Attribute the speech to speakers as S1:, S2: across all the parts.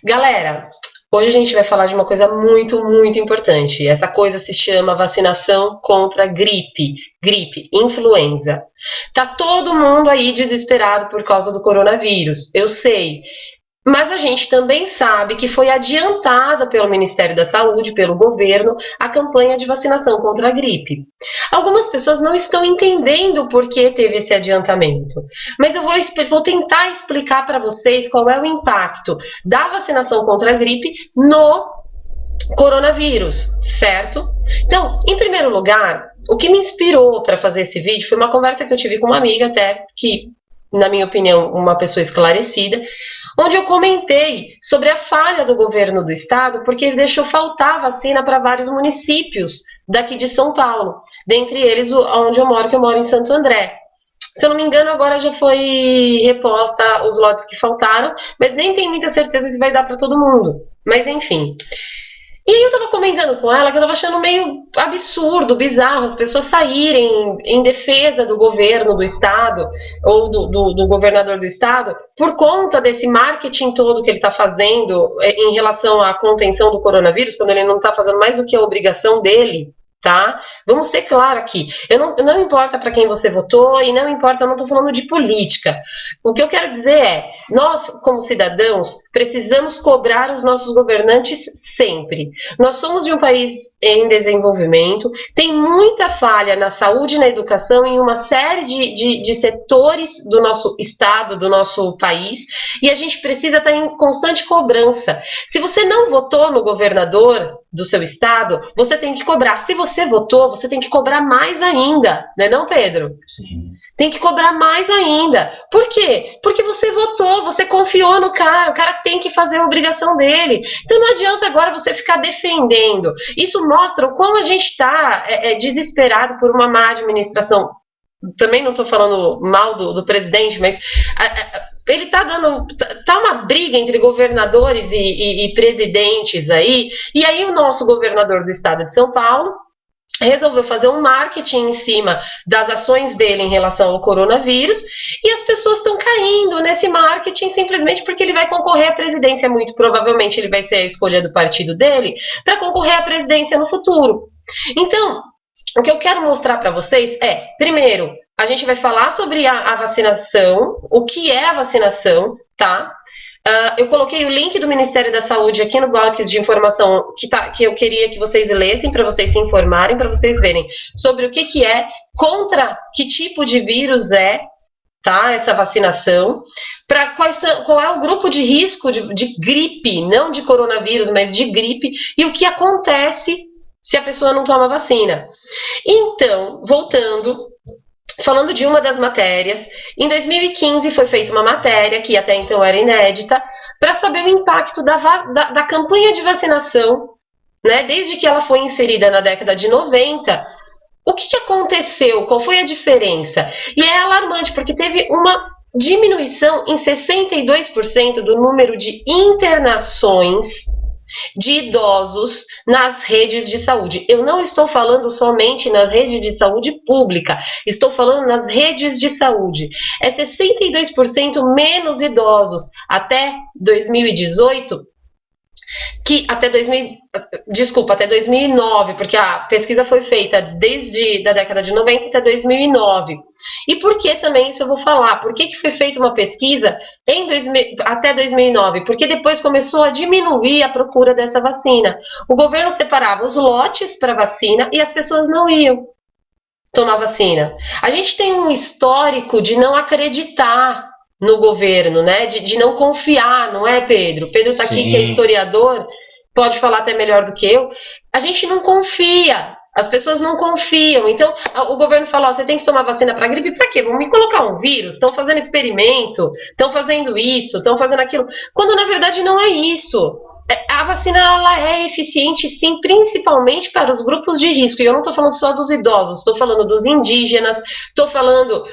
S1: Galera, hoje a gente vai falar de uma coisa muito, muito importante. Essa coisa se chama vacinação contra gripe, influenza. Tá todo mundo aí desesperado por causa do coronavírus, eu sei. Mas a gente também sabe que foi adiantada pelo Ministério da Saúde, pelo governo, a campanha de vacinação contra a gripe. Algumas pessoas não estão entendendo por que teve esse adiantamento, mas eu vou tentar explicar para vocês qual é o impacto da vacinação contra a gripe no coronavírus, certo? Então, em primeiro lugar, o que me inspirou para fazer esse vídeo foi uma conversa que eu tive com uma amiga até que, na minha opinião, uma pessoa esclarecida, onde eu comentei sobre a falha do governo do estado, porque ele deixou faltar vacina para vários municípios daqui de São Paulo, dentre eles onde eu moro, que eu moro em Santo André. Se eu não me engano, agora já foi reposta os lotes que faltaram, mas nem tenho muita certeza se vai dar para todo mundo. Mas enfim. E aí eu tava comentando com ela que eu tava achando meio absurdo, bizarro, as pessoas saírem em defesa do governo do estado, ou do governador do estado, por conta desse marketing todo que ele tá fazendo em relação à contenção do coronavírus, quando ele não tá fazendo mais do que a obrigação dele, tá? Vamos ser claros aqui. Não importa para quem você votou e não importa, eu não estou falando de política. O que eu quero dizer é, nós, como cidadãos, precisamos cobrar os nossos governantes sempre. Nós somos de um país em desenvolvimento, tem muita falha na saúde e na educação em uma série de setores do nosso estado, do nosso país, e a gente precisa estar em constante cobrança. Se você não votou no governador do seu estado, você tem que cobrar. Se você votou, você tem que cobrar mais ainda, não é não, Pedro?
S2: Sim.
S1: Tem que cobrar mais ainda. Por quê? Porque você votou, você confiou no cara, o cara tem que fazer a obrigação dele. Então não adianta agora você ficar defendendo. Isso mostra o quão a gente está desesperado por uma má administração. Também não estou falando mal do presidente, mas ele tá uma briga entre governadores e presidentes aí, e aí o nosso governador do estado de São Paulo resolveu fazer um marketing em cima das ações dele em relação ao coronavírus, e as pessoas estão caindo nesse marketing simplesmente porque ele vai concorrer à presidência, muito provavelmente ele vai ser a escolha do partido dele para concorrer à presidência no futuro. Então, o que eu quero mostrar para vocês é, primeiro, a gente vai falar sobre a vacinação, o que é a vacinação, tá? Eu coloquei o link do Ministério da Saúde aqui no box de informação que eu queria que vocês lessem, para vocês se informarem, para vocês verem sobre o que é, contra que tipo de vírus é, tá? Essa vacinação, qual é o grupo de risco de gripe, não de coronavírus, mas de gripe, e o que acontece se a pessoa não toma vacina. Então, voltando, falando de uma das matérias, em 2015 foi feita uma matéria, que até então era inédita, para saber o impacto da campanha de vacinação, né, desde que ela foi inserida na década de 90, o que aconteceu, qual foi a diferença? E é alarmante, porque teve uma diminuição em 62% do número de internações de idosos nas redes de saúde. Eu não estou falando somente nas redes de saúde pública, estou falando nas redes de saúde. É 62% menos idosos até 2018, até 2009, porque a pesquisa foi feita desde a década de 90 até 2009. E por que também isso eu vou falar? Por que foi feita uma pesquisa até 2009? Porque depois começou a diminuir a procura dessa vacina. O governo separava os lotes para vacina e as pessoas não iam tomar vacina. A gente tem um histórico de não acreditar no governo, né? De não confiar, não é, Pedro? Pedro está aqui, que é historiador, pode falar até melhor do que eu. A gente não confia, as pessoas não confiam. Então, o governo fala, ó, você tem que tomar vacina para gripe, para quê? Vão me colocar um vírus? Estão fazendo experimento? Estão fazendo isso? Estão fazendo aquilo? Quando, na verdade, não é isso. A vacina, ela é eficiente, sim, principalmente para os grupos de risco. E eu não estou falando só dos idosos, estou falando dos indígenas, estou falando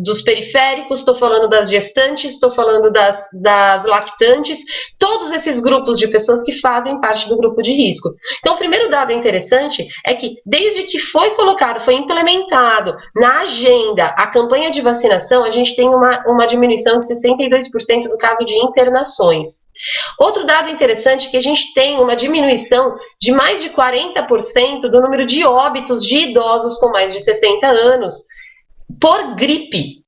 S1: dos periféricos, estou falando das gestantes, estou falando das lactantes, todos esses grupos de pessoas que fazem parte do grupo de risco. Então, o primeiro dado interessante é que, desde que foi implementado na agenda a campanha de vacinação, a gente tem uma diminuição de 62% do caso de internações. Outro dado interessante é que a gente tem uma diminuição de mais de 40% do número de óbitos de idosos com mais de 60 anos por gripe.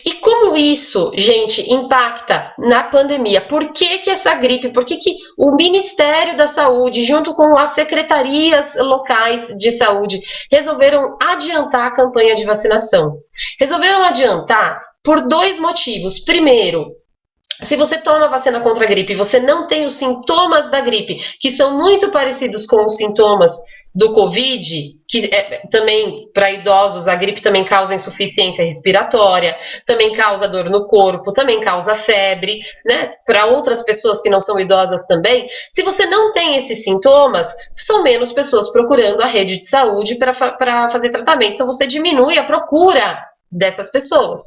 S1: E como isso, gente, impacta na pandemia? Por que essa gripe, por que o Ministério da Saúde, junto com as secretarias locais de saúde, resolveram adiantar a campanha de vacinação? Resolveram adiantar por 2 motivos. Primeiro, se você toma vacina contra a gripe e você não tem os sintomas da gripe, que são muito parecidos com os sintomas do Covid, que também para idosos a gripe também causa insuficiência respiratória, também causa dor no corpo, também causa febre, né? Para outras pessoas que não são idosas também. Se você não tem esses sintomas, são menos pessoas procurando a rede de saúde para fazer tratamento, então você diminui a procura dessas pessoas.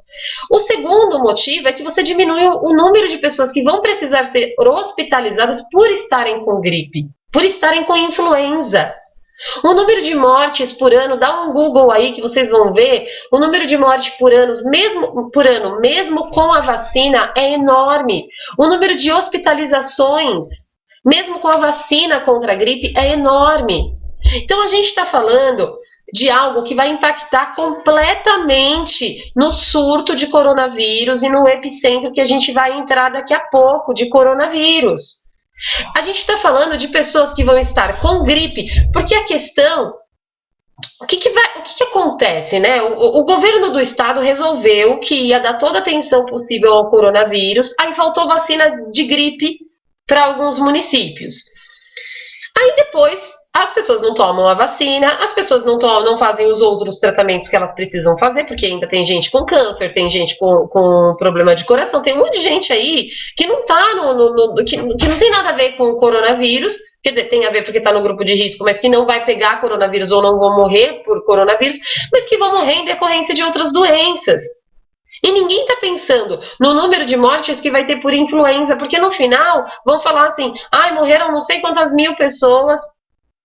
S1: O segundo motivo é que você diminui o número de pessoas que vão precisar ser hospitalizadas por estarem com gripe, por estarem com influenza. O número de mortes por ano, dá um Google aí que vocês vão ver, o número de mortes por ano, mesmo com a vacina, é enorme. O número de hospitalizações, mesmo com a vacina contra a gripe, é enorme. Então a gente está falando de algo que vai impactar completamente no surto de coronavírus e no epicentro que a gente vai entrar daqui a pouco de coronavírus. A gente está falando de pessoas que vão estar com gripe, porque a questão, o que acontece, né? O governo do estado resolveu que ia dar toda a atenção possível ao coronavírus, aí faltou vacina de gripe para alguns municípios. Aí depois as pessoas não tomam a vacina, as pessoas não fazem os outros tratamentos que elas precisam fazer, porque ainda tem gente com câncer, tem gente com problema de coração, tem um monte de gente aí que não tá que não tem nada a ver com o coronavírus, quer dizer, tem a ver porque tá no grupo de risco, mas que não vai pegar coronavírus ou não vão morrer por coronavírus, mas que vão morrer em decorrência de outras doenças. E ninguém está pensando no número de mortes que vai ter por influenza, porque no final vão falar assim, morreram não sei quantas mil pessoas,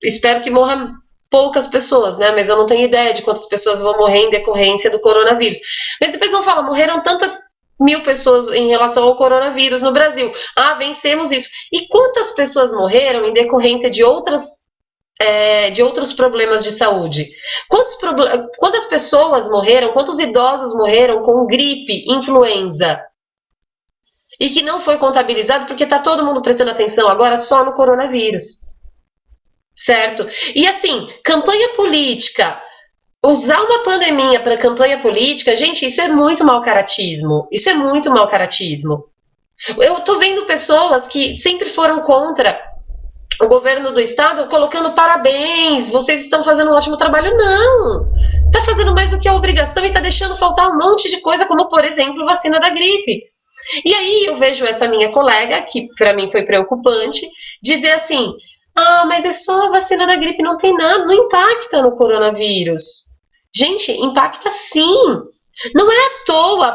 S1: espero que morram poucas pessoas, né? Mas eu não tenho ideia de quantas pessoas vão morrer em decorrência do coronavírus. Mas depois vão falar, morreram tantas mil pessoas em relação ao coronavírus no Brasil. Vencemos isso. E quantas pessoas morreram em decorrência de outros problemas de saúde? Quantas pessoas morreram, quantos idosos morreram com gripe, influenza? E que não foi contabilizado porque está todo mundo prestando atenção agora só no coronavírus. Certo? E assim, campanha política, usar uma pandemia para campanha política, gente, isso é muito mau caratismo. Isso é muito mau caratismo. Eu tô vendo pessoas que sempre foram contra o governo do estado colocando parabéns, vocês estão fazendo um ótimo trabalho. Não! Tá fazendo mais do que a obrigação e tá deixando faltar um monte de coisa, como por exemplo, vacina da gripe. E aí eu vejo essa minha colega, que para mim foi preocupante, dizer assim, mas é só a vacina da gripe, não tem nada, não impacta no coronavírus. Gente, impacta sim. Não é à toa,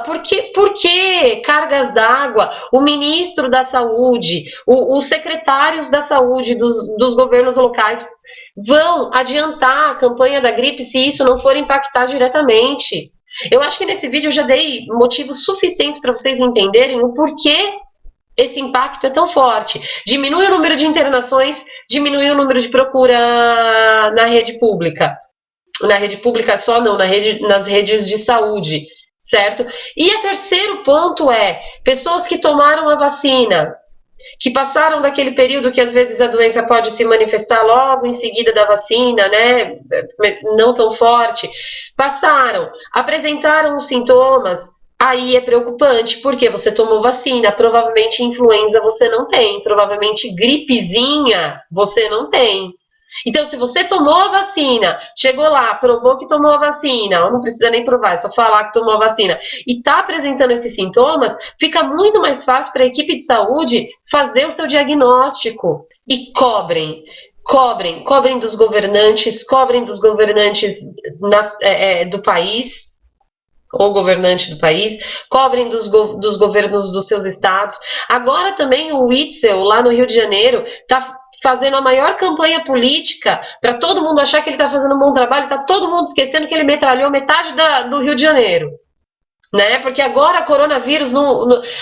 S1: porque cargas d'água, o ministro da saúde, os secretários da saúde dos governos locais vão adiantar a campanha da gripe se isso não for impactar diretamente. Eu acho que nesse vídeo eu já dei motivos suficientes para vocês entenderem o porquê esse impacto é tão forte. Diminui o número de internações, diminui o número de procura na rede pública. Na rede pública só não, nas redes de saúde, certo? E o terceiro ponto é, pessoas que tomaram a vacina, que passaram daquele período que às vezes a doença pode se manifestar logo em seguida da vacina, né? Não tão forte. Passaram, apresentaram os sintomas, aí é preocupante, porque você tomou vacina, provavelmente influenza você não tem, provavelmente gripezinha você não tem. Então, se você tomou a vacina, chegou lá, provou que tomou a vacina, ou não precisa nem provar, é só falar que tomou a vacina, e está apresentando esses sintomas, fica muito mais fácil para a equipe de saúde fazer o seu diagnóstico. E cobrem dos governantes, do país, ou governante do país, cobrem dos governos dos seus estados. Agora também o Witzel, lá no Rio de Janeiro, está fazendo a maior campanha política para todo mundo achar que ele está fazendo um bom trabalho, está todo mundo esquecendo que ele metralhou metade do Rio de Janeiro. né? Porque agora coronavírus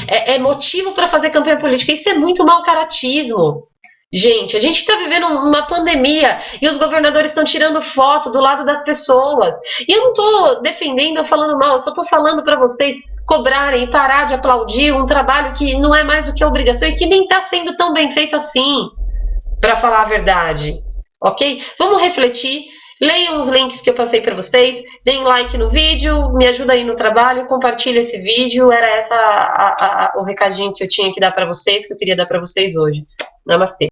S1: é motivo para fazer campanha política. Isso é muito mau caratismo. Gente, a gente está vivendo uma pandemia e os governadores estão tirando foto do lado das pessoas. E eu não estou defendendo ou falando mal, eu só estou falando para vocês cobrarem e parar de aplaudir um trabalho que não é mais do que obrigação e que nem está sendo tão bem feito assim, para falar a verdade. Ok? Vamos refletir. Leiam os links que eu passei para vocês, deem like no vídeo, me ajuda aí no trabalho, compartilha esse vídeo. Era essa o recadinho que eu tinha que dar para vocês, que eu queria dar para vocês hoje. Namastê.